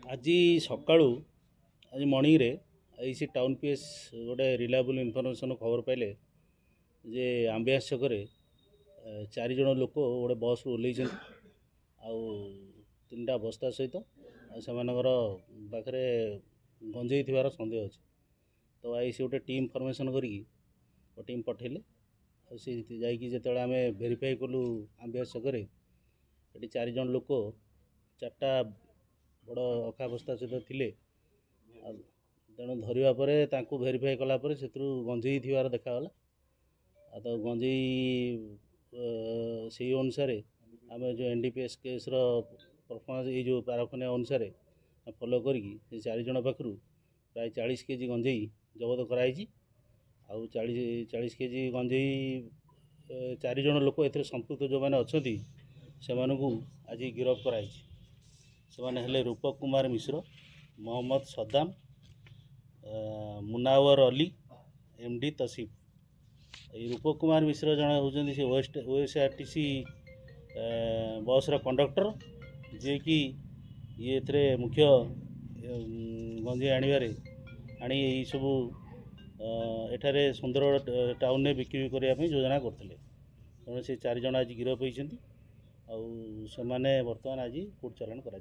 आज सकाळू आज मॉर्निंग रे आईसी टाउन पीएस गोटे रिलायबल इनफॉरमेशन खबर पाइले जे आंबियास छकरे 4 जन लोक गोटे बस ओल्लै आउ 3टा बस्ता सहित सेमानकर पाखे गंजेई थिबार संदेह अच्छे। तो आईसी गोटे टीम फॉर्मेशन करी टीम पठेले जो आम भेरीफाई कलु आंबियास छकरे ये 4 जन लोक 4टा बड़ अखा बस्ता सहित थिले तेणु धरवा पर भेरीफाई कलापर से गंजेई थिबार देखागला। तो गंजेई से अनुसार आम जो एनडीपीएस केस परफॉर्मेंस ये जो पारखनिया अनुसार फॉलो करी 4 जन पाखु प्राय 40 केजी गंजेई जबत कराई। 40 केजी गंजेई 4 जन लोक ए संपुक्त जो मैंने अच्छा से आज गिरफ्त कराई। से रूपक कुमार मिश्र, मोहम्मद सद्दाम, मुनावर अली, एमडी तसीफ। रूपक कुमार मिश्र जड़े होती से ओएसआरटीसी बस कंडक्टर जी कि ये मुख्य गंजे आने आनी सब एठारे सुंदर टाउन में बिक्री करने योजना करते। तेणु से 4 जन आज गिरफ्त होती बर्तमान आज कोर्ट चालाण कर।